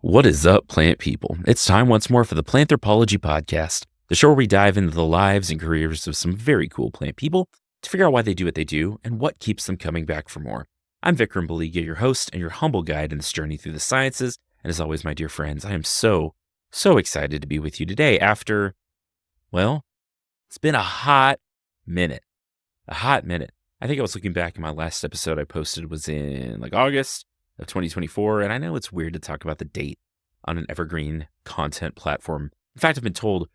What is up, plant people? It's time once more for the Planthropology podcast, the show where we dive into the lives and careers of some very cool plant people to figure out why they do what they do and what keeps them coming back for more. I'm Vikram Baliga, your host and your humble guide in this journey through the sciences. And as always, my dear friends, I am so excited to be with you today after, well, it's been a hot minute. A hot minute. I think I was looking back at my last episode I posted was in like August of 2024. And I know it's weird to talk about the date on an evergreen content platform. In fact, I've been told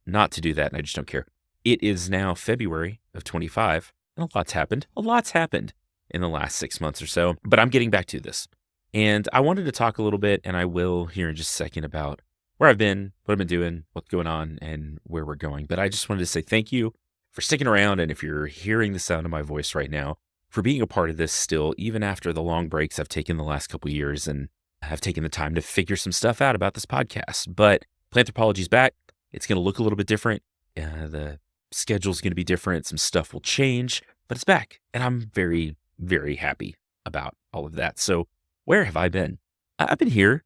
not to do that, and I just don't care. It is now February of 25, and a lot's happened. A lot's happened in the last 6 months or so, but I'm getting back to this. And I wanted to talk a little bit, and I will here in just a second about where I've been, what I've been doing, what's going on, and where we're going. But I just wanted to say thank you for sticking around, and if you're hearing the sound of my voice right now, for being a part of this still, even after the long breaks I've taken the last couple of years and have taken the time to figure some stuff out about this podcast. But Planthropology's back. It's going to look a little bit different. The schedule's going to be different. Some stuff will change, but it's back. And I'm very happy about all of that. So where have I been? I've been here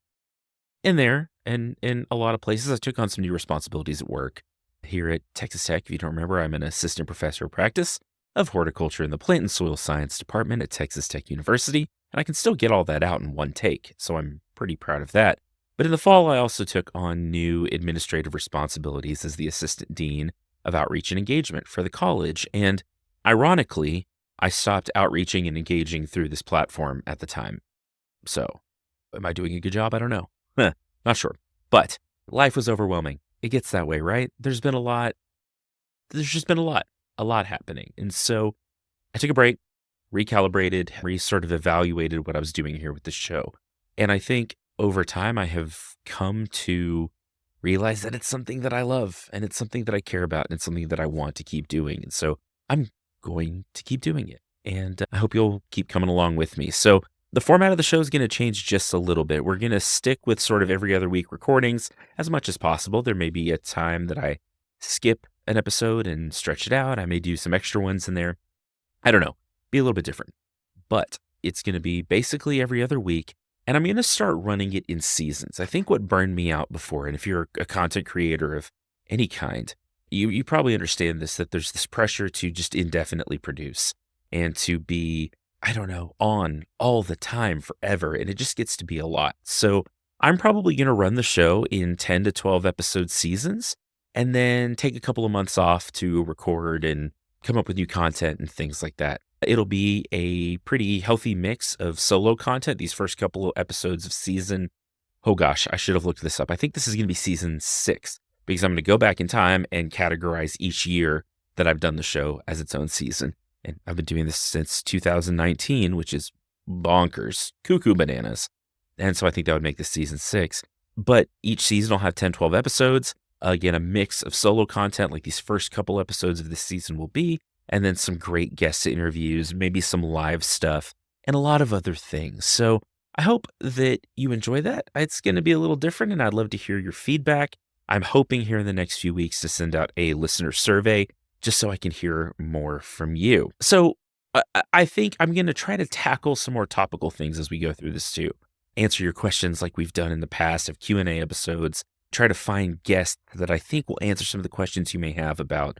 and there and in a lot of places. I took on some new responsibilities at work here at Texas Tech. If you don't remember, I'm an assistant professor of practice of horticulture in the plant and soil science department at Texas Tech University. And I can still get all that out in one take. So I'm pretty proud of that. But in the fall, I also took on new administrative responsibilities as the assistant dean of outreach and engagement for the college. And ironically, I stopped outreaching and engaging through this platform at the time. So am I doing a good job? I don't know. Not sure. But life was overwhelming. It gets that way, right? There's been a lot. There's just been a lot happening. And so I took a break, recalibrated, sort of evaluated what I was doing here with the show. And I think over time, I have come to realize that it's something that I love and it's something that I care about and it's something that I want to keep doing. And so I'm going to keep doing it. And I hope you'll keep coming along with me. So the format of the show is going to change just a little bit. We're going to stick with sort of every other week recordings as much as possible. There may be a time that I skip an episode and stretch it out. I may do some extra ones in there. I don't know. Be a little bit different. But it's going to be basically every other week. And I'm going to start running it in seasons. I think what burned me out before, and if you're a content creator of any kind, you probably understand this, that there's this pressure to just indefinitely produce and to be, I don't know, on all the time forever. And it just gets to be a lot. So I'm probably going to run the show in 10 to 12 episode seasons and then take a couple of months off to record and come up with new content and things like that. It'll be a pretty healthy mix of solo content. These first couple of episodes of season, oh gosh, I should have looked this up. I think this is going to be season 6 because I'm going to go back in time and categorize each year that I've done the show as its own season. And I've been doing this since 2019, which is bonkers, cuckoo bananas. And so I think that would make this season 6. But each season will have 10, 12 episodes. Again, a mix of solo content like these first couple episodes of this season will be, and then some great guest interviews, maybe some live stuff, and a lot of other things. So I hope that you enjoy that. It's going to be a little different, and I'd love to hear your feedback. I'm hoping here in the next few weeks to send out a listener survey just so I can hear more from you. So I think I'm going to try to tackle some more topical things as we go through this too. Answer your questions like we've done in the past of Q&A episodes. Try to find guests that I think will answer some of the questions you may have about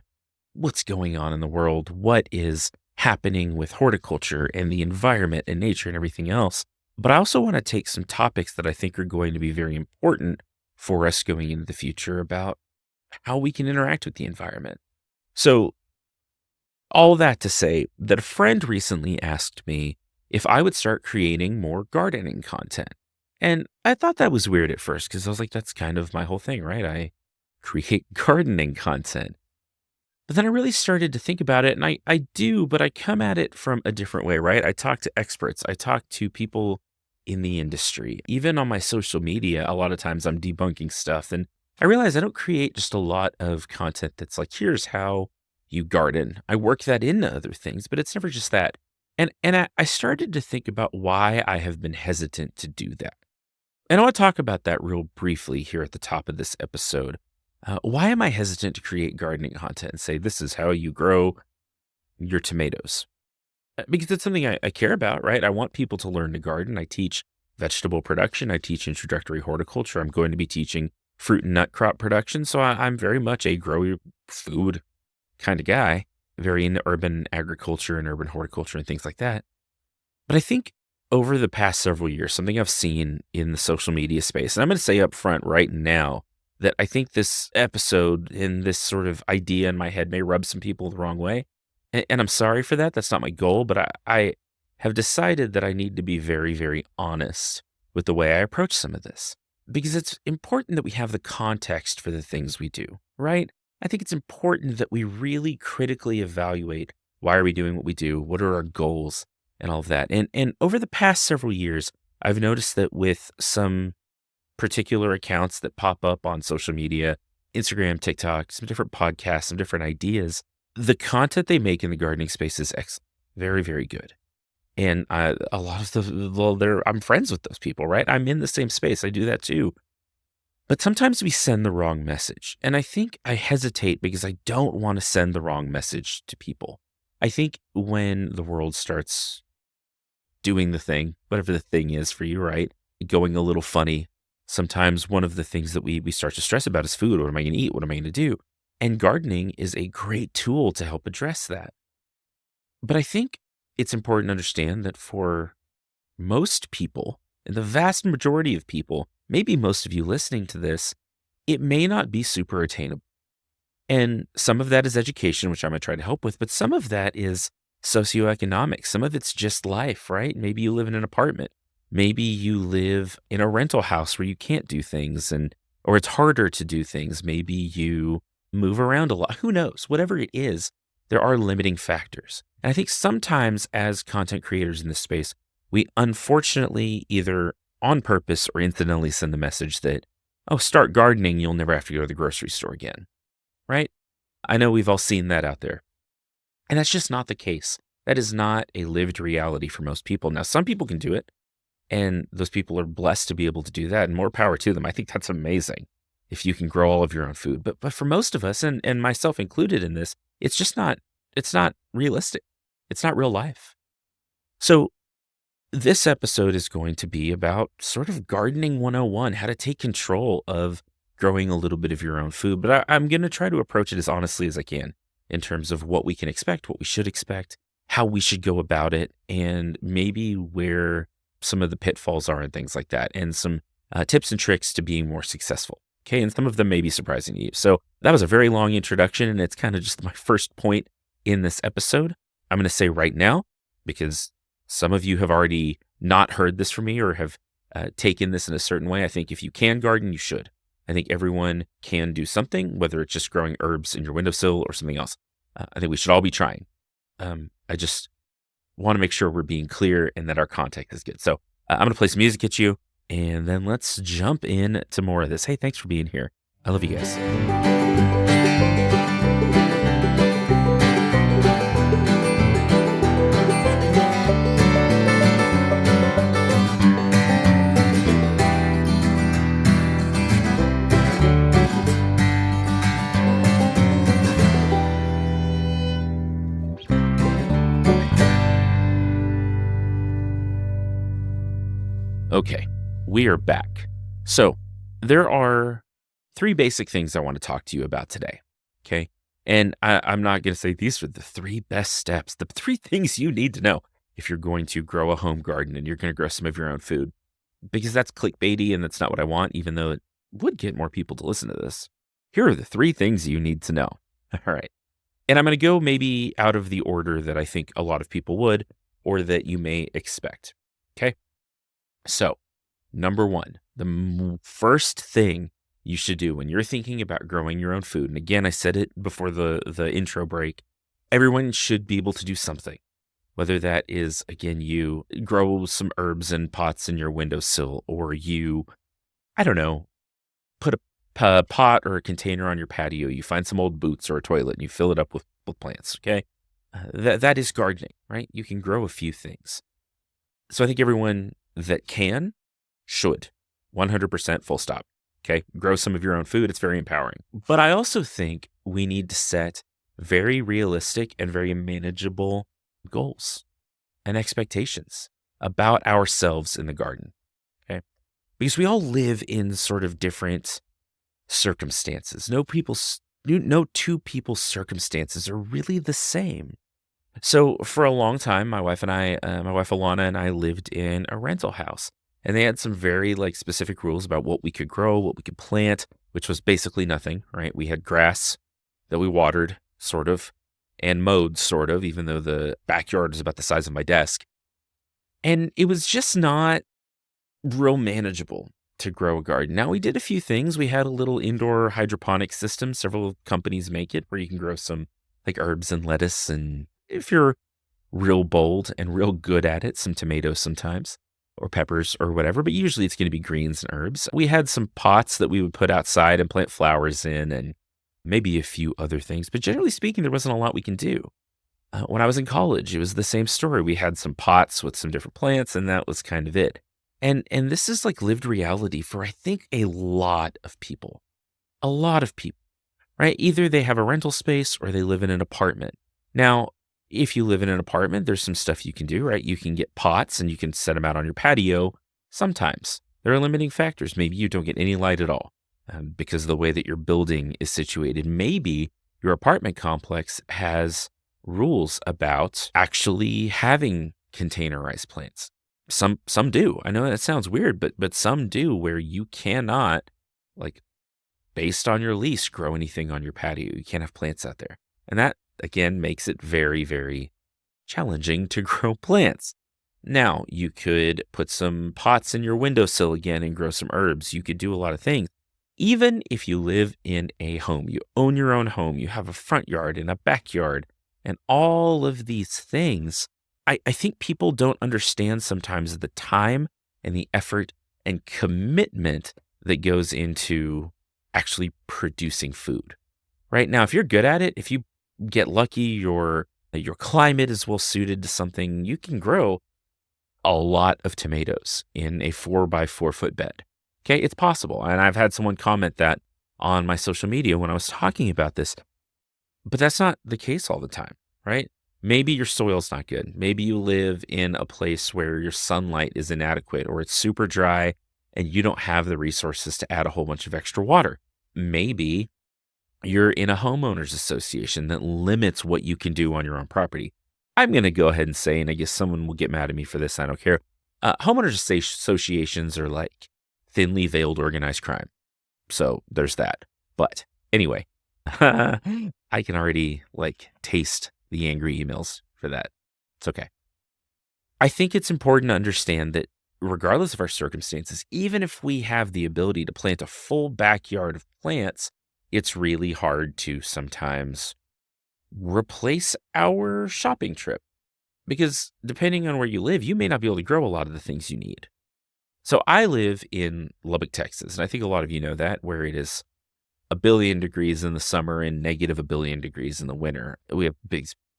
what's going on in the world, what is happening with horticulture and the environment and nature and everything else. But I also want to take some topics that I think are going to be very important for us going into the future about how we can interact with the environment. So all that to say that a friend recently asked me if I would start creating more gardening content. And I thought that was weird at first because I was like, that's kind of my whole thing, right? I create gardening content. But then I really started to think about it, and I do, but I come at it from a different way, right? I talk to experts. I talk to people in the industry. Even on my social media, a lot of times I'm debunking stuff. And I realize I don't create just a lot of content that's like, here's how you garden. I work that into other things, but it's never just that. And I started to think about why I have been hesitant to do that. And I want to talk about that real briefly here at the top of this episode. Why am I hesitant to create gardening content and say, this is how you grow your tomatoes? Because it's something I care about, right? I want people to learn to garden. I teach vegetable production. I teach introductory horticulture. I'm going to be teaching fruit and nut crop production. So I'm very much a grow your food kind of guy, very into urban agriculture and urban horticulture and things like that. But I think over the past several years, something I've seen in the social media space, and I'm going to say up front right now that I think this episode and this sort of idea in my head may rub some people the wrong way. And I'm sorry for that. That's not my goal, but I have decided that I need to be very, very honest with the way I approach some of this because it's important that we have the context for the things we do, right? I think it's important that we really critically evaluate why are we doing what we do? What are our goals? And all of that. And over the past several years, I've noticed that with some particular accounts that pop up on social media, Instagram, TikTok, some different podcasts, some different ideas, the content they make in the gardening space is excellent. Very, very good. And a lot of I'm friends with those people, right? I'm in the same space. I do that too. But sometimes we send the wrong message. And I think I hesitate because I don't want to send the wrong message to people. I think when the world starts doing the thing, whatever the thing is for you, right? Going a little funny. Sometimes one of the things that we start to stress about is food. What am I going to eat? What am I going to do? And gardening is a great tool to help address that. But I think it's important to understand that for most people, and the vast majority of people, maybe most of you listening to this, it may not be super attainable. And some of that is education, which I'm going to try to help with, but some of that is socioeconomic. Some of it's just life, right? Maybe you live in an apartment. Maybe you live in a rental house where you can't do things or it's harder to do things. Maybe you move around a lot. Who knows? Whatever it is, there are limiting factors. And I think sometimes as content creators in this space, we unfortunately either on purpose or incidentally send the message that, oh, start gardening, you'll never have to go to the grocery store again, right? I know we've all seen that out there. And that's just not the case. That is not a lived reality for most people. Now, some people can do it, and those people are blessed to be able to do that, and more power to them. I think that's amazing if you can grow all of your own food. But for most of us, and myself included in this, it's not realistic. It's not real life. So this episode is going to be about sort of gardening 101, how to take control of growing a little bit of your own food. But I'm going to try to approach it as honestly as I can in terms of what we can expect, what we should expect, how we should go about it, and maybe where some of the pitfalls are and things like that, and some tips and tricks to being more successful. Okay, and some of them may be surprising to you. So that was a very long introduction, and it's kind of just my first point in this episode. I'm going to say right now, because some of you have already not heard this from me or have taken this in a certain way. I think if you can garden, you should. I think everyone can do something, whether it's just growing herbs in your windowsill or something else. I think we should all be trying. I just want to make sure we're being clear and that our context is good. So I'm going to play some music at you, and then let's jump in to more of this. Hey, thanks for being here. I love you guys. Okay, we are back. So there are three basic things I want to talk to you about today, okay? And I'm not going to say these are the three best steps, the three things you need to know if you're going to grow a home garden and you're going to grow some of your own food, because that's clickbaity and that's not what I want, even though it would get more people to listen to this. Here are the three things you need to know. All right. And I'm going to go maybe out of the order that I think a lot of people would or that you may expect, okay? So, number one, the first thing you should do when you're thinking about growing your own food, and again, I said it before the intro break, everyone should be able to do something. Whether that is, again, you grow some herbs in pots in your windowsill, or you, I don't know, put a pot or a container on your patio, you find some old boots or a toilet, and you fill it up with plants, okay? That is gardening, right? You can grow a few things. So I think everyone that can, should, 100% full stop, okay? Grow some of your own food. It's very empowering. But I also think we need to set very realistic and very manageable goals and expectations about ourselves in the garden, because we all live in sort of different circumstances. No two people's circumstances are really the same. So for a long time, my wife Alana and I lived in a rental house, and they had some very like specific rules about what we could grow, what we could plant, which was basically nothing, right? We had grass that we watered, sort of, and mowed, sort of, even though the backyard is about the size of my desk. And it was just not real manageable to grow a garden. Now, we did a few things. We had a little indoor hydroponic system. Several companies make it where you can grow some like herbs and lettuce. And if you're real bold and real good at it, some tomatoes sometimes or peppers or whatever, but usually it's going to be greens and herbs. We had some pots that we would put outside and plant flowers in and maybe a few other things. But generally speaking, there wasn't a lot we can do. When I was in college, it was the same story. We had some pots with some different plants, and that was kind of it. And this is like lived reality for I think a lot of people. A lot of people, right? Either they have a rental space or they live in an apartment. Now, if you live in an apartment, there's some stuff you can do, right? You can get pots and you can set them out on your patio. Sometimes there are limiting factors. Maybe you don't get any light at all because of the way that your building is situated. Maybe your apartment complex has rules about actually having containerized plants. Some do. I know that sounds weird, but some do where you cannot, like, based on your lease, grow anything on your patio. You can't have plants out there. And that, again, makes it very, very challenging to grow plants. Now, you could put some pots in your windowsill again and grow some herbs. You could do a lot of things. Even if you live in a home, you own your own home, you have a front yard and a backyard, and all of these things, I think people don't understand sometimes the time and the effort and commitment that goes into actually producing food. Right now, if you're good at it, if you get lucky, your climate is well suited to something, you can grow a lot of tomatoes in a 4 by 4 foot bed. Okay, it's possible. And I've had someone comment that on my social media when I was talking about this. But that's not the case all the time, right? Maybe your soil's not good. Maybe you live in a place where your sunlight is inadequate or it's super dry and you don't have the resources to add a whole bunch of extra water. Maybe you're in a homeowners association that limits what you can do on your own property. I'm going to go ahead and say, and I guess someone will get mad at me for this, I don't care. Homeowners associations are like thinly veiled organized crime. So there's that. But anyway, I can already taste the angry emails for that. It's okay. I think it's important to understand that regardless of our circumstances, even if we have the ability to plant a full backyard of plants, it's really hard to sometimes replace our shopping trip because depending on where you live, you may not be able to grow a lot of the things you need. So I live in Lubbock, Texas, and I think a lot of you know that, where it is 1 billion degrees in the summer and negative 1 billion degrees in the winter. We have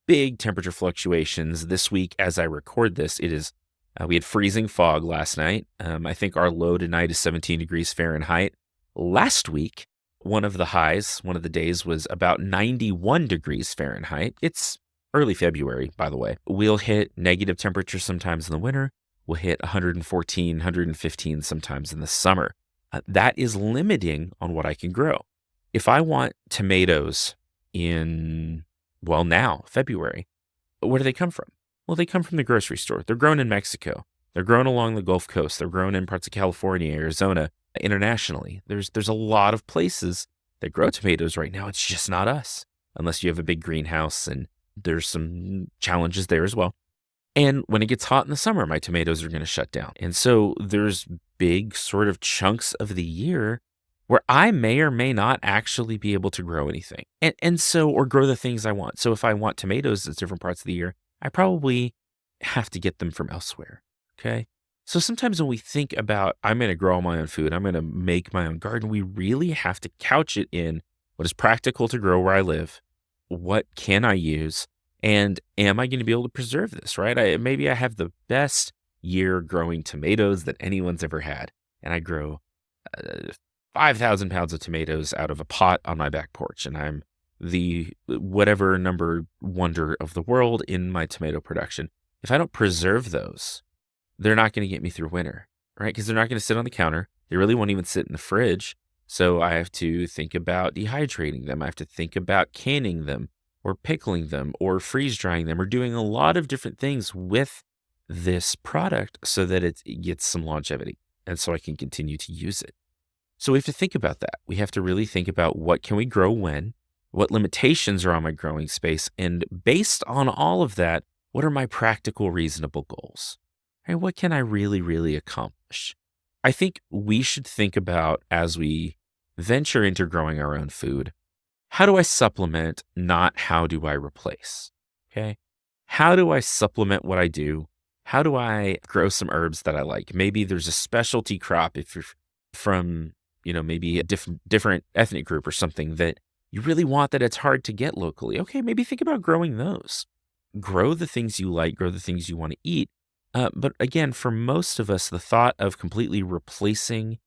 big temperature fluctuations. This week, as I record this, it is we had freezing fog last night. I think our low tonight is 17 degrees Fahrenheit. Last week, one of the days was about 91 degrees Fahrenheit. It's early February, by the way. We'll hit negative temperatures sometimes in the winter. We'll hit 114, 115 sometimes in the summer. That is limiting on what I can grow. If I want tomatoes in, now, February, where do they come from? Well, they come from the grocery store. They're grown in Mexico. They're grown along the Gulf Coast. They're grown in parts of California, Arizona, internationally. There's a lot of places that grow tomatoes right now. It's just not us, unless you have a big greenhouse, and there's some challenges there as well. And when it gets hot in the summer, my tomatoes are going to shut down. And so there's big sort of chunks of the year where I may or may not actually be able to grow anything. Or grow the things I want. So if I want tomatoes at different parts of the year, I probably have to get them from elsewhere. Okay. So sometimes when we think about, I'm going to grow my own food, I'm going to make my own garden, we really have to couch it in what is practical to grow where I live. What can I use? And am I going to be able to preserve this, right? Maybe I have the best year growing tomatoes that anyone's ever had. And I grow 5,000 pounds of tomatoes out of a pot on my back porch. And I'm the whatever number wonder of the world in my tomato production. If I don't preserve those, they're not going to get me through winter. right? Because they're not going to sit on the counter. They really won't even sit in the fridge. So I have to think about dehydrating them. I have to think about canning them or pickling them or freeze drying them or doing a lot of different things with this product so that it gets some longevity and so I can continue to use it. So we have to think about that. We have to really think about what can we grow when, what limitations are on my growing space, and based on all of that, what are my practical, reasonable goals? And what can I really, really accomplish? I think we should think about as we venture into growing our own food, how do I supplement, not how do I replace? Okay. How do I supplement what I do? How do I grow some herbs that I like? Maybe there's a specialty crop if you're from, maybe a different ethnic group or something that you really want that it's hard to get locally. Okay, maybe think about growing those. Grow the things you like, grow the things you want to eat. But again, for most of us, the thought of completely replacing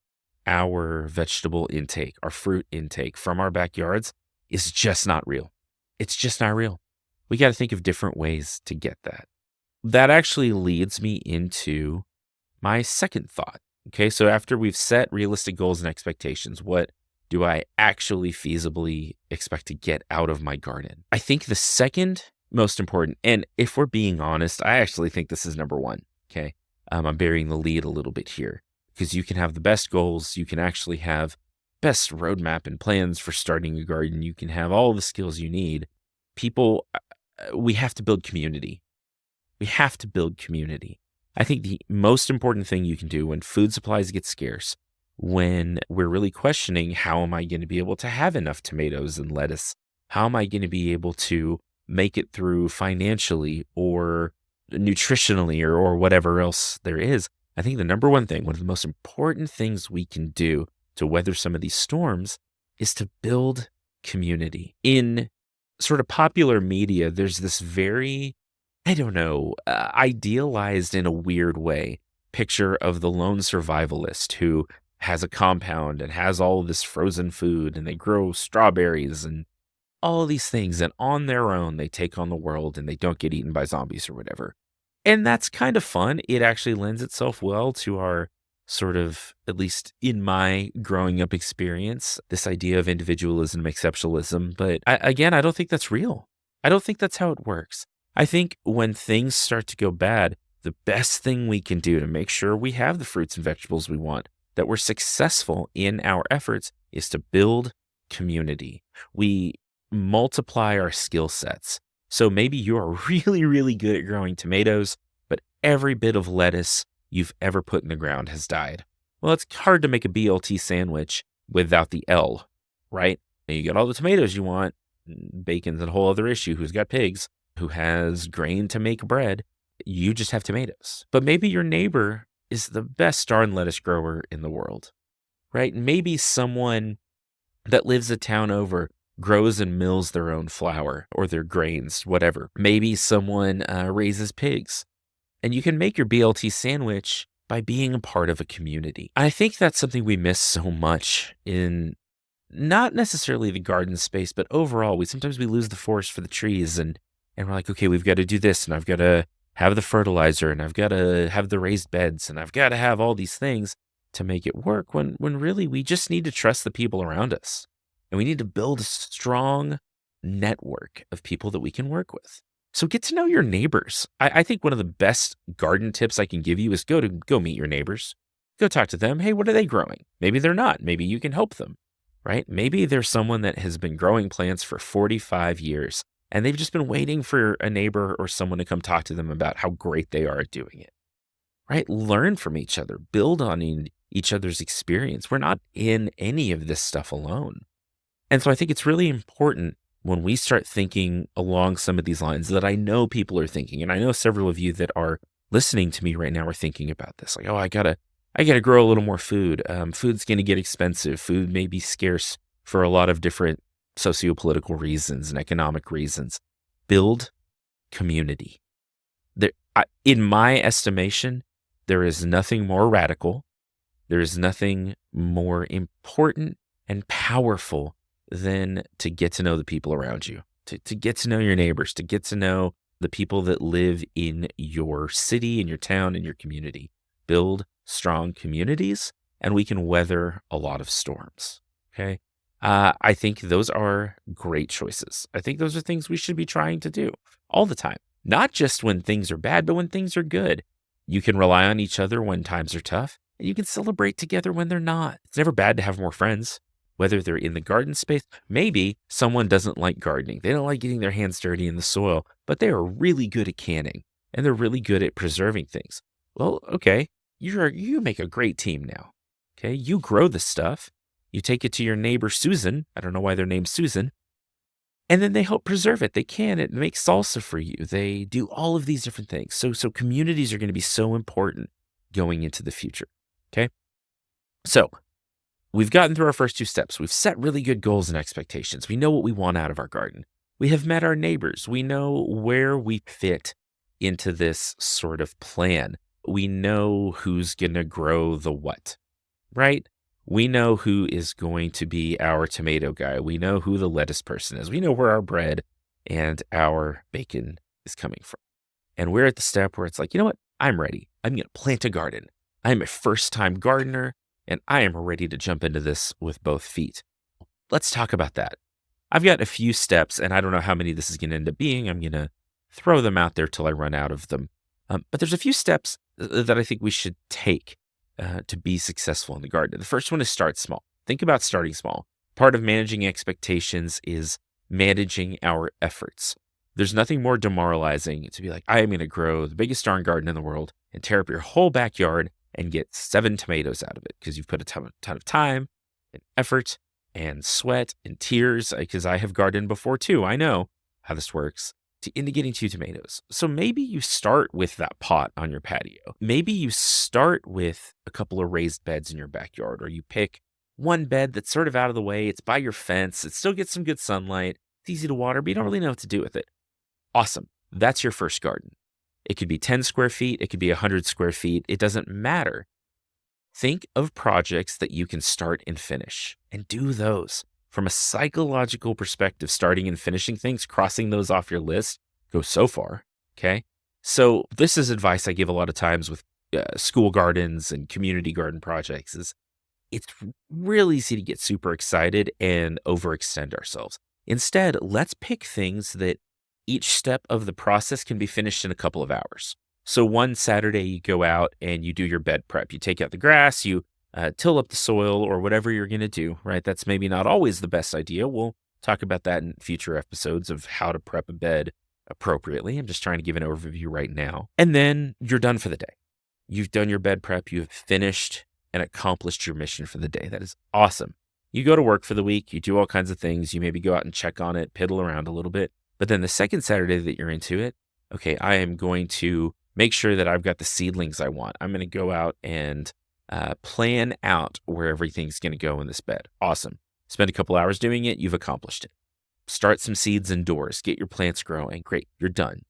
our vegetable intake, our fruit intake from our backyards is just not real. It's just not real. We got to think of different ways to get that. That actually leads me into my second thought. Okay, so after we've set realistic goals and expectations, what do I actually feasibly expect to get out of my garden? I think the second most important, and if we're being honest, I actually think this is number one. Okay, I'm burying the lead a little bit here because you can have the best goals, you can actually have best roadmap and plans for starting a garden, you can have all the skills you need. People, we have to build community. We have to build community. I think the most important thing you can do when food supplies get scarce, when we're really questioning, how am I going to be able to have enough tomatoes and lettuce? How am I going to be able to make it through financially or nutritionally or whatever else there is? I think the number one thing, one of the most important things we can do to weather some of these storms is to build community. In sort of popular media, there's this very, idealized in a weird way picture of the lone survivalist who has a compound and has all of this frozen food and they grow strawberries and all of these things. And on their own, they take on the world and they don't get eaten by zombies or whatever. And that's kind of fun. It actually lends itself well to our sort of, at least in my growing up experience, this idea of individualism, exceptionalism. But again, I don't think that's real. I don't think that's how it works. I think when things start to go bad, the best thing we can do to make sure we have the fruits and vegetables we want, that we're successful in our efforts, is to build community. We multiply our skill sets. So maybe you're really, really good at growing tomatoes, but every bit of lettuce you've ever put in the ground has died. Well, it's hard to make a BLT sandwich without the L, right? And you got all the tomatoes you want. Bacon's a whole other issue. Who's got pigs? Who has grain to make bread? You just have tomatoes. But maybe your neighbor is the best darn lettuce grower in the world, right? Maybe someone that lives a town over grows and mills their own flour or their grains, whatever. Maybe someone raises pigs. And you can make your BLT sandwich by being a part of a community. I think that's something we miss so much in not necessarily the garden space, but overall, sometimes we lose the forest for the trees and we're like, okay, we've got to do this and I've got to have the fertilizer and I've got to have the raised beds and I've got to have all these things to make it work when really we just need to trust the people around us. And we need to build a strong network of people that we can work with. So get to know your neighbors. I think one of the best garden tips I can give you is go meet your neighbors. Go talk to them. Hey, what are they growing? Maybe they're not. Maybe you can help them, right? Maybe there's someone that has been growing plants for 45 years and they've just been waiting for a neighbor or someone to come talk to them about how great they are at doing it, right? Learn from each other. Build on each other's experience. We're not in any of this stuff alone. And so I think it's really important when we start thinking along some of these lines that I know people are thinking, and I know several of you that are listening to me right now are thinking about this. Like, oh, I gotta grow a little more food. Food's gonna get expensive. Food may be scarce for a lot of different sociopolitical reasons and economic reasons. Build community. In my estimation, there is nothing more radical. There is nothing more important and powerful than to get to know the people around you, to get to know your neighbors, to get to know the people that live in your city, in your town, in your community. Build strong communities, and we can weather a lot of storms. Okay. I think those are great choices. I think those are things we should be trying to do all the time, not just when things are bad, but when things are good. You can rely on each other when times are tough, and you can celebrate together when they're not. It's never bad to have more friends, whether they're in the garden space. Maybe someone doesn't like gardening. They don't like getting their hands dirty in the soil, but they are really good at canning and they're really good at preserving things. Well, okay, you make a great team now. Okay, you grow the stuff. You take it to your neighbor Susan. I don't know why their name's Susan. And then they help preserve it. They can it, make salsa for you. They do all of these different things. So communities are going to be so important going into the future. Okay. So we've gotten through our first two steps. We've set really good goals and expectations. We know what we want out of our garden. We have met our neighbors. We know where we fit into this sort of plan. We know who's going to grow the what, right? We know who is going to be our tomato guy. We know who the lettuce person is. We know where our bread and our bacon is coming from. And we're at the step where it's like, you know what? I'm ready. I'm going to plant a garden. I'm a first-time gardener, and I am ready to jump into this with both feet. Let's talk about that. I've got a few steps, and I don't know how many this is going to end up being. I'm going to throw them out there till I run out of them. But there's a few steps that I think we should take to be successful in the garden. The first one is start small. Think about starting small. Part of managing expectations is managing our efforts. There's nothing more demoralizing to be like, I am going to grow the biggest darn garden in the world and tear up your whole backyard and get 7 tomatoes out of it because you've put a ton of time and effort and sweat and tears, because I have gardened before too. I know how this works, into getting 2 tomatoes. So maybe you start with that pot on your patio. Maybe you start with a couple of raised beds in your backyard, or you pick one bed that's sort of out of the way. It's by your fence. It still gets some good sunlight. It's easy to water, but you don't really know what to do with it. Awesome. That's your first garden. It could be 10 square feet. It could be 100 square feet. It doesn't matter. Think of projects that you can start and finish and do those. From a psychological perspective, starting and finishing things, crossing those off your list, go so far, okay? So this is advice I give a lot of times with school gardens and community garden projects is it's really easy to get super excited and overextend ourselves. Instead, let's pick things that each step of the process can be finished in a couple of hours. So one Saturday you go out and you do your bed prep. You take out the grass, you till up the soil or whatever you're going to do, right? That's maybe not always the best idea. We'll talk about that in future episodes of how to prep a bed appropriately. I'm just trying to give an overview right now. And then you're done for the day. You've done your bed prep. You've finished and accomplished your mission for the day. That is awesome. You go to work for the week. You do all kinds of things. You maybe go out and check on it, piddle around a little bit. But then the second Saturday that you're into it, okay, I am going to make sure that I've got the seedlings I want. I'm going to go out and plan out where everything's going to go in this bed. Awesome. Spend a couple hours doing it. You've accomplished it. Start some seeds indoors. Get your plants growing. Great. You're done.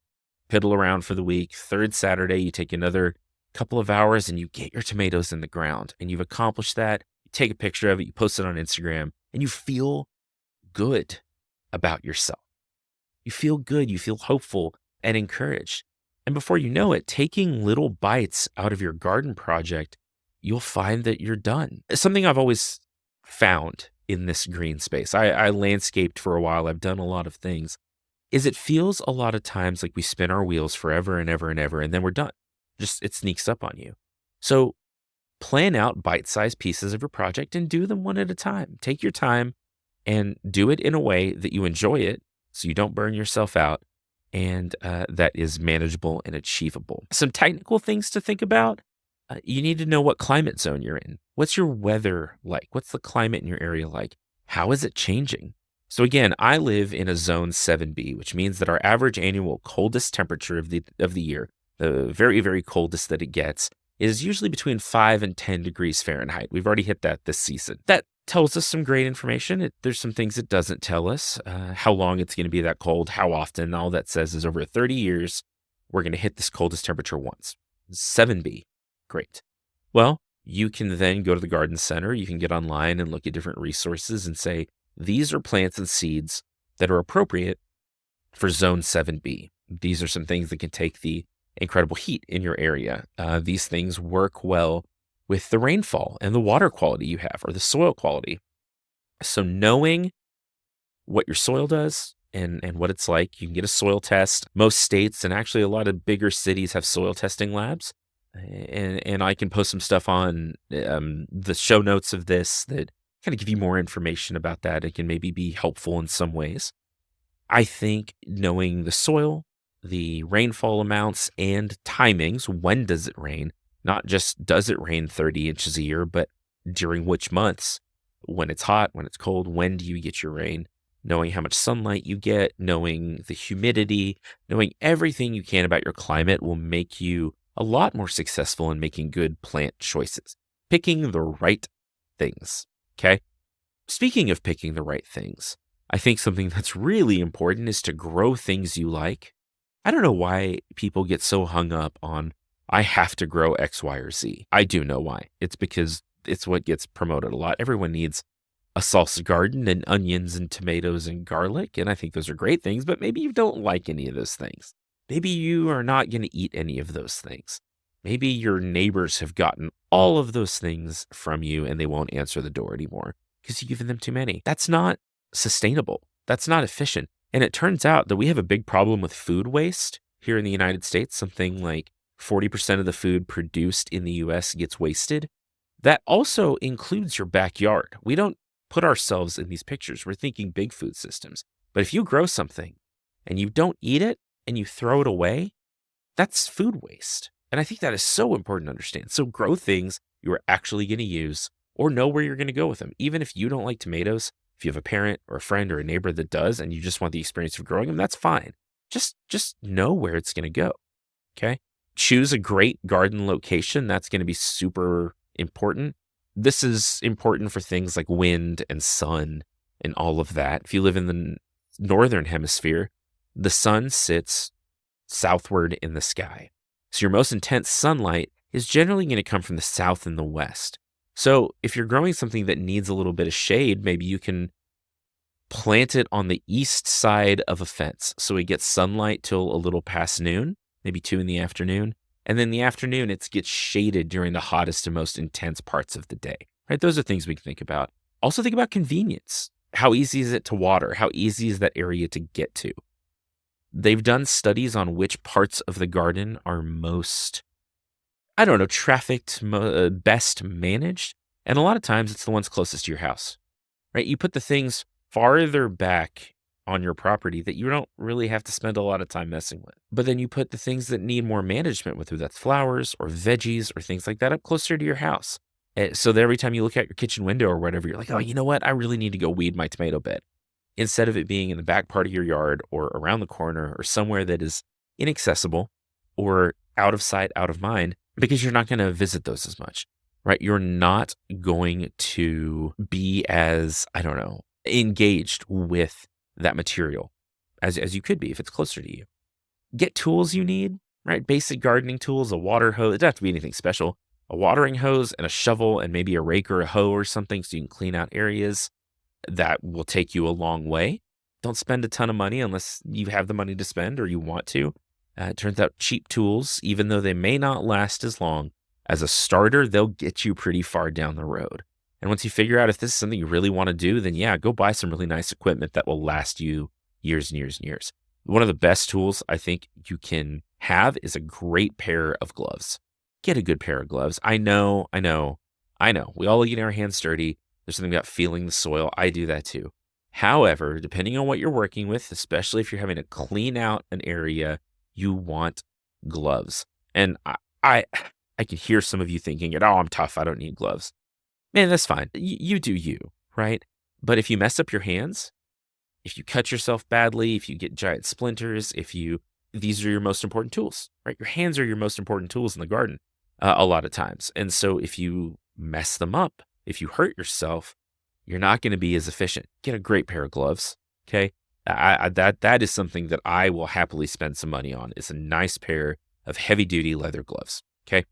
Piddle around for the week. Third Saturday, you take another couple of hours and you get your tomatoes in the ground. And you've accomplished that. You take a picture of it. You post it on Instagram. And you feel good about yourself. You feel good. You feel hopeful and encouraged. And before you know it, taking little bites out of your garden project, you'll find that you're done. Something I've always found in this green space, I landscaped for a while, I've done a lot of things, is it feels a lot of times like we spin our wheels forever and ever and ever, and then we're done. Just it sneaks up on you. So plan out bite-sized pieces of your project and do them one at a time. Take your time and do it in a way that you enjoy it so you don't burn yourself out, and that is manageable and achievable. Some technical things to think about. You need to know what climate zone you're in. What's your weather like? What's the climate in your area like? How is it changing? So again, I live in a zone 7B, which means that our average annual coldest temperature of the year, the very, very coldest that it gets, is usually between 5 and 10 degrees Fahrenheit. We've already hit that this season. That tells us some great information. There's some things it doesn't tell us, how long it's going to be that cold, how often. All that says is over 30 years, we're going to hit this coldest temperature once. 7B. Great. Well, you can then go to the garden center. You can get online and look at different resources and say, these are plants and seeds that are appropriate for zone 7B. These are some things that can take the incredible heat in your area. These things work well with the rainfall and the water quality you have or the soil quality. So knowing what your soil does and what it's like, you can get a soil test. Most states and actually a lot of bigger cities have soil testing labs. And I can post some stuff on the show notes of this that kind of give you more information about that. It can maybe be helpful in some ways. I think knowing the soil, the rainfall amounts, and timings, when does it rain? Not just does it rain 30 inches a year, but during which months? When it's hot, when it's cold, when do you get your rain? Knowing how much sunlight you get, knowing the humidity, knowing everything you can about your climate will make you a lot more successful in making good plant choices. Picking the right things. Okay. Speaking of picking the right things, I think something that's really important is to grow things you like. I don't know why people get so hung up on, I have to grow X, Y, or Z. I do know why. It's because it's what gets promoted a lot. Everyone needs a salsa garden and onions and tomatoes and garlic. And I think those are great things, but maybe you don't like any of those things. Maybe you are not going to eat any of those things. Maybe your neighbors have gotten all of those things from you and they won't answer the door anymore because you've given them too many. That's not sustainable. That's not efficient. And it turns out that we have a big problem with food waste here in the United States. Something like 40% of the food produced in the US gets wasted. That also includes your backyard. We don't put ourselves in these pictures. We're thinking big food systems. But if you grow something and you don't eat it and you throw it away, that's food waste. And I think that is so important to understand. So grow things you are actually going to use or know where you're going to go with them. Even if you don't like tomatoes, if you have a parent or a friend or a neighbor that does, and you just want the experience of growing them, that's fine. Just know where it's going to go. Okay. Choose a great garden location. That's going to be super important. This is important for things like wind and sun and all of that. If you live in the northern hemisphere, the sun sits southward in the sky. So your most intense sunlight is generally going to come from the south and the west. So if you're growing something that needs a little bit of shade, maybe you can plant it on the east side of a fence so it gets sunlight till a little past noon, maybe 2 in the afternoon. And then in the afternoon, it gets shaded during the hottest and most intense parts of the day. Right? Those are things we can think about. Also think about convenience. How easy is it to water? How easy is that area to get to? They've done studies on which parts of the garden are most, trafficked, best managed. And a lot of times it's the ones closest to your house, right? You put the things farther back on your property that you don't really have to spend a lot of time messing with. But then you put the things that need more management, whether that's flowers or veggies or things like that, up closer to your house. So that every time you look out your kitchen window or whatever, you're like, oh, you know what? I really need to go weed my tomato bed. Instead of it being in the back part of your yard or around the corner or somewhere that is inaccessible or out of sight, out of mind, because you're not going to visit those as much, right? You're not going to be as, engaged with that material as you could be if it's closer to you. Get tools you need, right? Basic gardening tools, a water hose. It doesn't have to be anything special. A watering hose and a shovel and maybe a rake or a hoe or something so you can clean out areas. That will take you a long way. Don't spend a ton of money unless you have the money to spend or you want to. It turns out cheap tools, even though they may not last as long, as a starter, they'll get you pretty far down the road. And once you figure out if this is something you really want to do, then yeah, go buy some really nice equipment that will last you years and years and years. One of the best tools I think you can have is a great pair of gloves. Get a good pair of gloves. I know. We all get our hands dirty. There's something about feeling the soil. I do that too. However, depending on what you're working with, especially if you're having to clean out an area, you want gloves. And I can hear some of you thinking, oh, I'm tough. I don't need gloves. Man, that's fine. You do you, right? But if you mess up your hands, if you cut yourself badly, if you get giant splinters, these are your most important tools, right? Your hands are your most important tools in the garden a lot of times. And so if you mess them up, if you hurt yourself, you're not going to be as efficient. Get a great pair of gloves, okay? That is something that I will happily spend some money on. It's a nice pair of heavy-duty leather gloves, okay?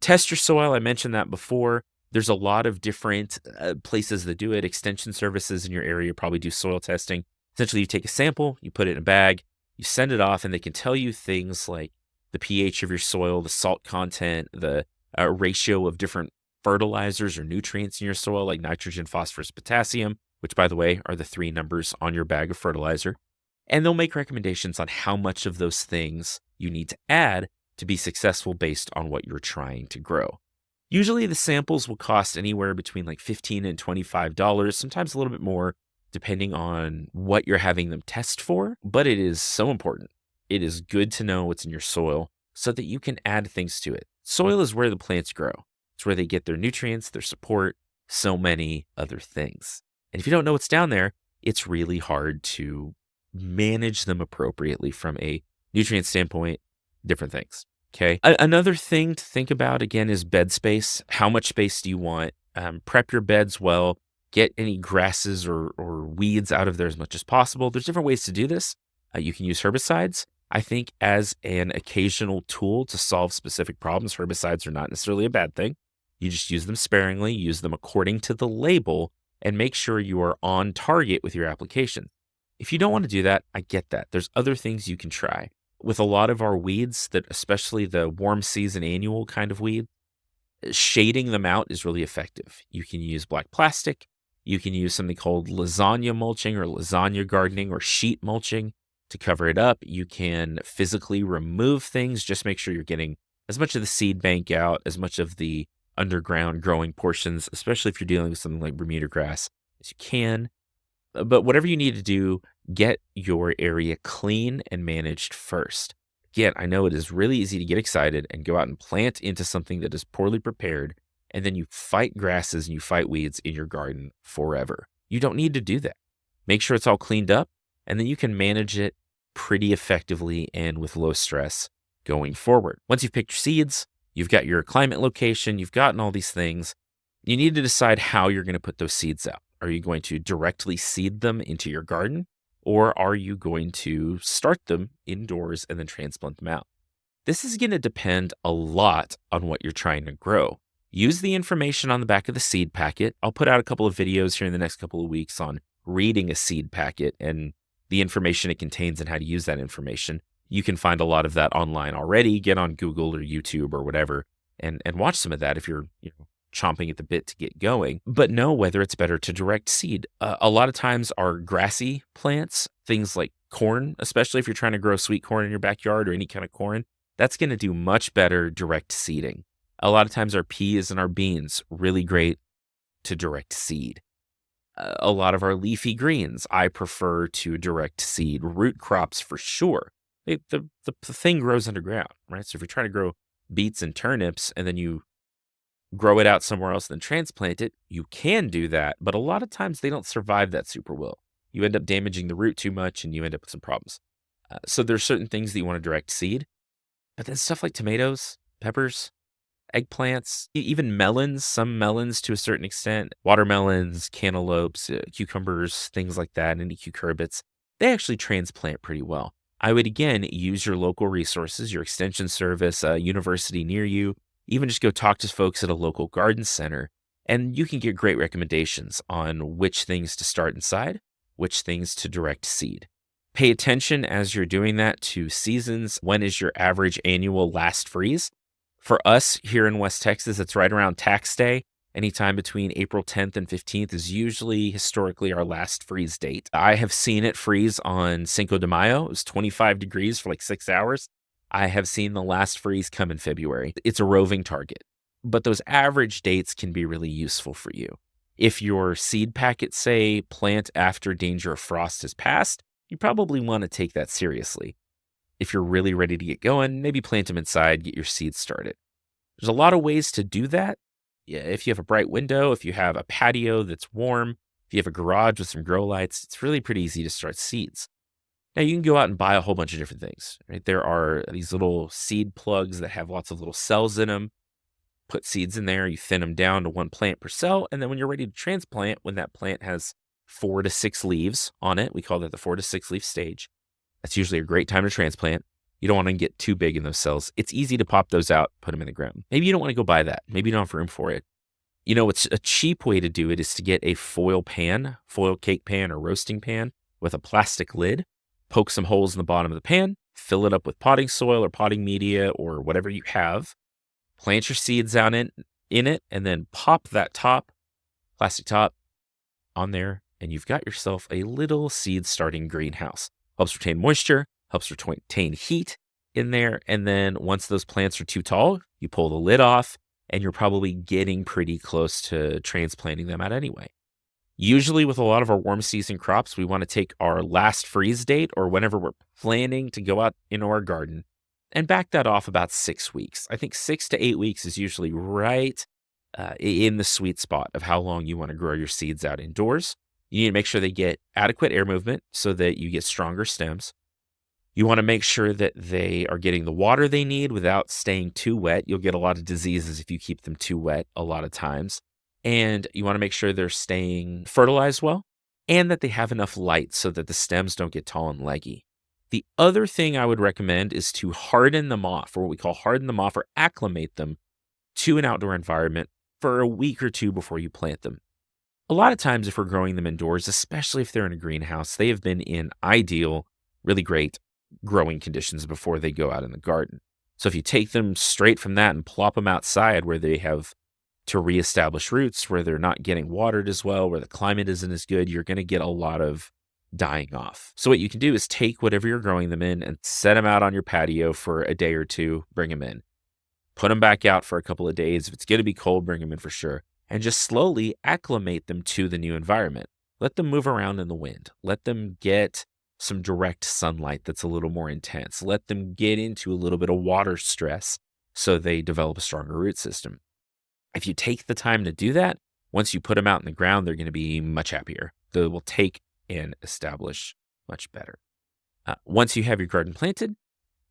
Test your soil. I mentioned that before. There's a lot of different places that do it. Extension services in your area probably do soil testing. Essentially, you take a sample, you put it in a bag, you send it off, and they can tell you things like the pH of your soil, the salt content, the ratio of different fertilizers or nutrients in your soil like nitrogen, phosphorus, potassium, which, by the way, are the three numbers on your bag of fertilizer. And they'll make recommendations on how much of those things you need to add to be successful based on what you're trying to grow. Usually the samples will cost anywhere between like $15 and $25, sometimes a little bit more, depending on what you're having them test for. But it is so important. It is good to know what's in your soil so that you can add things to it. Soil is where the plants grow. It's where they get their nutrients, their support, so many other things. And if you don't know what's down there, it's really hard to manage them appropriately from a nutrient standpoint, different things. Okay. Another thing to think about again is bed space. How much space do you want? Prep your beds well. Get any grasses or weeds out of there as much as possible. There's different ways to do this. You can use herbicides. I think as an occasional tool to solve specific problems, herbicides are not necessarily a bad thing. You just use them sparingly, use them according to the label, and make sure you are on target with your application. If you don't want to do that, I get that. There's other things you can try. With a lot of our weeds, that especially the warm season annual kind of weed, shading them out is really effective. You can use black plastic. You can use something called lasagna mulching or lasagna gardening or sheet mulching to cover it up. You can physically remove things. Just make sure you're getting as much of the seed bank out, as much of the underground growing portions, especially if you're dealing with something like Bermuda grass, as you can. But whatever you need to do, get your area clean and managed first. Again, I know it is really easy to get excited and go out and plant into something that is poorly prepared, and then you fight grasses and you fight weeds in your garden forever. You don't need to do that. Make sure it's all cleaned up, and then you can manage it pretty effectively and with low stress going forward. Once you've picked your seeds, you've got your climate location, you've gotten all these things, you need to decide how you're going to put those seeds out. Are you going to directly seed them into your garden, or are you going to start them indoors and then transplant them out? This is going to depend a lot on what you're trying to grow. Use the information on the back of the seed packet. I'll put out a couple of videos here in the next couple of weeks on reading a seed packet and the information it contains and how to use that information. You can find a lot of that online already. Get on Google or YouTube or whatever and watch some of that if you're chomping at the bit to get going, but know whether it's better to direct seed. A lot of times our grassy plants, things like corn, especially if you're trying to grow sweet corn in your backyard or any kind of corn, that's going to do much better direct seeding. A lot of times our peas and our beans, really great to direct seed. A lot of our leafy greens, I prefer to direct seed. Root crops for sure. The thing grows underground, right? So if you're trying to grow beets and turnips and then you grow it out somewhere else, then transplant it, you can do that. But a lot of times they don't survive that super well. You end up damaging the root too much and you end up with some problems. So there's certain things that you want to direct seed. But then stuff like tomatoes, peppers, eggplants, even melons, some melons to a certain extent, watermelons, cantaloupes, cucumbers, things like that, and any cucurbits, they actually transplant pretty well. I would, again, use your local resources, your extension service, a university near you, even just go talk to folks at a local garden center, and you can get great recommendations on which things to start inside, which things to direct seed. Pay attention as you're doing that to seasons. When is your average annual last freeze? For us here in West Texas, it's right around tax day. Anytime between April 10th and 15th is usually historically our last freeze date. I have seen it freeze on Cinco de Mayo. It was 25 degrees for like 6 hours. I have seen the last freeze come in February. It's a roving target, but those average dates can be really useful for you. If your seed packets say plant after danger of frost has passed, you probably want to take that seriously. If you're really ready to get going, maybe plant them inside, get your seeds started. There's a lot of ways to do that. Yeah, if you have a bright window, if you have a patio that's warm, if you have a garage with some grow lights, it's really pretty easy to start seeds. Now, you can go out and buy a whole bunch of different things, right? There are these little seed plugs that have lots of little cells in them. Put seeds in there, you thin them down to 1 plant per cell, and then when you're ready to transplant, when that plant has 4 to 6 leaves on it, we call that the 4 to 6 leaf stage. That's usually a great time to transplant. You don't want to get too big in those cells. It's easy to pop those out, put them in the ground. Maybe you don't want to go buy that. Maybe you don't have room for it. It's a cheap way to do it is to get a foil cake pan or roasting pan with a plastic lid. Poke some holes in the bottom of the pan, fill it up with potting soil or potting media or whatever you have. Plant your seeds out in it and then pop that plastic top on there, and you've got yourself a little seed starting greenhouse. Helps retain moisture, helps retain heat in there. And then once those plants are too tall, you pull the lid off, and you're probably getting pretty close to transplanting them out anyway. Usually, with a lot of our warm season crops, we want to take our last freeze date or whenever we're planning to go out into our garden and back that off about 6 weeks. I think 6 to 8 weeks is usually right in the sweet spot of how long you want to grow your seeds out indoors. You need to make sure they get adequate air movement so that you get stronger stems. You want to make sure that they are getting the water they need without staying too wet. You'll get a lot of diseases if you keep them too wet a lot of times. And you want to make sure they're staying fertilized well and that they have enough light so that the stems don't get tall and leggy. The other thing I would recommend is to harden them off, or what we call harden them off or acclimate them to an outdoor environment for a week or two before you plant them. A lot of times, if we're growing them indoors, especially if they're in a greenhouse, they have been in ideal, really great growing conditions before they go out in the garden. So if you take them straight from that and plop them outside where they have to reestablish roots, where they're not getting watered as well, where the climate isn't as good, you're going to get a lot of dying off. So what you can do is take whatever you're growing them in and set them out on your patio for a day or two, bring them in. Put them back out for a couple of days. If it's going to be cold, bring them in for sure. And just slowly acclimate them to the new environment. Let them move around in the wind. Let them get some direct sunlight that's a little more intense. Let them get into a little bit of water stress so they develop a stronger root system. If you take the time to do that, once you put them out in the ground, they're going to be much happier. They will take and establish much better. Once you have your garden planted,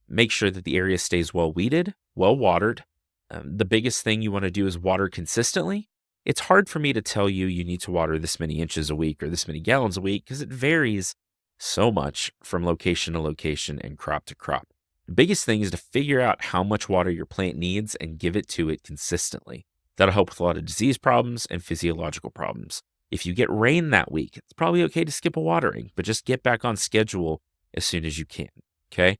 make sure that the area stays well weeded, well watered. The biggest thing you want to do is water consistently. It's hard for me to tell you need to water this many inches a week or this many gallons a week because it varies so much from location to location and crop to crop. The biggest thing is to figure out how much water your plant needs and give it to it consistently. That'll help with a lot of disease problems and physiological problems. If you get rain that week, it's probably okay to skip a watering, but just get back on schedule as soon as you can, okay?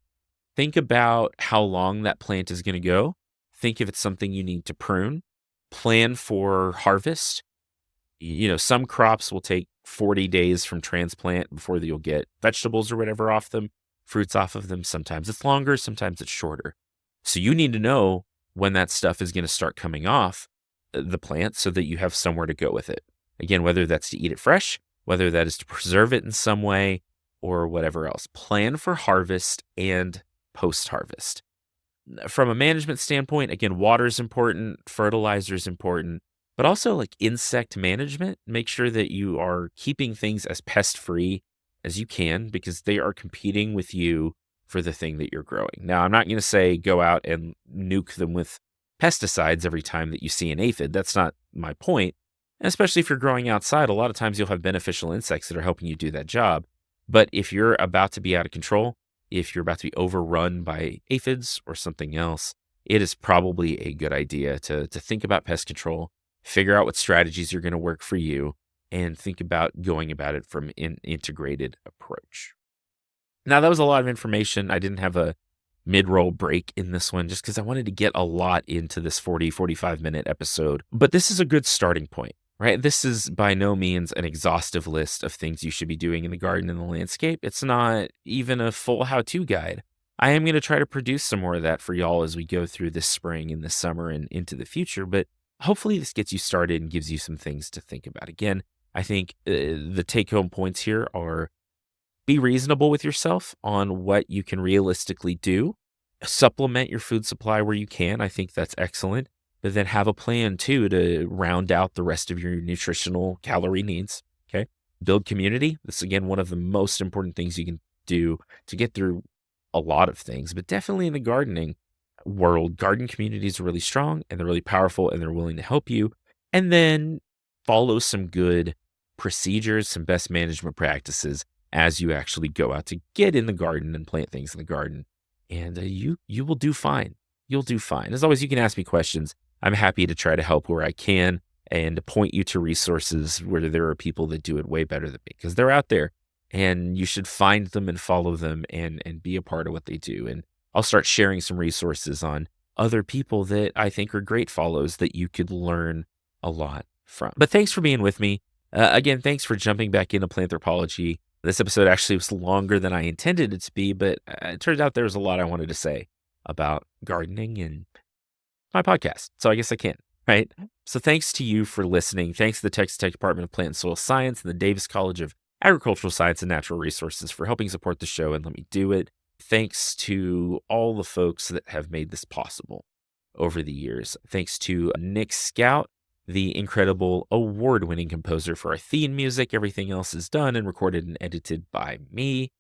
Think about how long that plant is going to go. Think if it's something you need to prune. Plan for harvest. Some crops will take 40 days from transplant before you'll get vegetables or whatever off them, fruits off of them. Sometimes it's longer, sometimes it's shorter. So you need to know when that stuff is going to start coming off the plant so that you have somewhere to go with it. Again, whether that's to eat it fresh, whether that is to preserve it in some way, or whatever else. Plan for harvest and post-harvest. From a management standpoint, again, water is important, fertilizer is important, but also like insect management. Make sure that you are keeping things as pest-free as you can because they are competing with you for the thing that you're growing. Now, I'm not going to say go out and nuke them with pesticides every time that you see an aphid. That's not my point. And especially if you're growing outside, a lot of times you'll have beneficial insects that are helping you do that job. But if you're about to be out of control, if you're about to be overrun by aphids or something else, it is probably a good idea to think about pest control, figure out what strategies are going to work for you, and think about going about it from an integrated approach. Now, that was a lot of information. I didn't have a mid-roll break in this one just because I wanted to get a lot into this 45-minute episode. But this is a good starting point, right? This is by no means an exhaustive list of things you should be doing in the garden and the landscape. It's not even a full how-to guide. I am going to try to produce some more of that for y'all as we go through this spring and this summer and into the future. But hopefully this gets you started and gives you some things to think about. Again, I think the take-home points here are be reasonable with yourself on what you can realistically do. Supplement your food supply where you can. I think that's excellent. But then have a plan, too, to round out the rest of your nutritional calorie needs, okay? Build community. This is, again, one of the most important things you can do to get through a lot of things, but definitely in the gardening world, garden communities are really strong, and they're really powerful, and they're willing to help you. And then follow some good procedures, some best management practices as you actually go out to get in the garden and plant things in the garden. And you will do fine. You'll do fine. As always, you can ask me questions. I'm happy to try to help where I can and point you to resources where there are people that do it way better than me because they're out there and you should find them and follow them and be a part of what they do. And I'll start sharing some resources on other people that I think are great follows that you could learn a lot from. But thanks for being with me. Again, thanks for jumping back into Planthropology. This episode actually was longer than I intended it to be, but it turns out there was a lot I wanted to say about gardening and my podcast. So I guess I can, right? So thanks to you for listening. Thanks to the Texas Tech Department of Plant and Soil Science and the Davis College of Agricultural Science and Natural Resources for helping support the show and let me do it. Thanks to all the folks that have made this possible over the years. Thanks to Nick Scout, the incredible award-winning composer for our theme music. Everything else is done and recorded and edited by me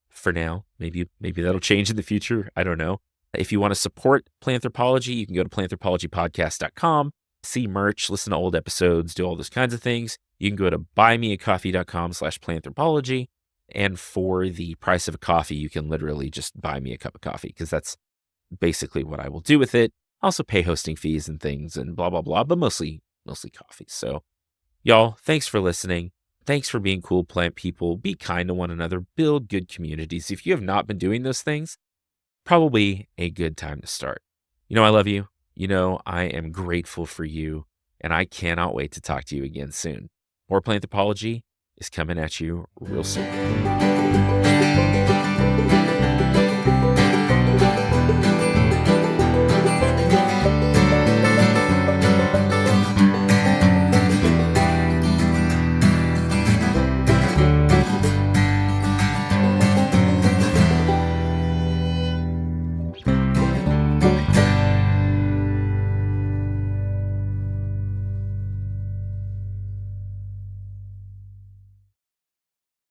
for now. Maybe that'll change in the future. I don't know. If you want to support Planthropology, you can go to planthropologypodcast.com, see merch, listen to old episodes, do all those kinds of things. You can go to buymeacoffee.com/planthropology. And for the price of a coffee, you can literally just buy me a cup of coffee because that's basically what I will do with it. I also pay hosting fees and things and blah, blah, blah, but mostly coffee. So y'all, thanks for listening. Thanks for being cool plant people. Be kind to one another. Build good communities. If you have not been doing those things, probably a good time to start. You know, I love you. You know, I am grateful for you. And I cannot wait to talk to you again soon. More Planthropology is coming at you real soon.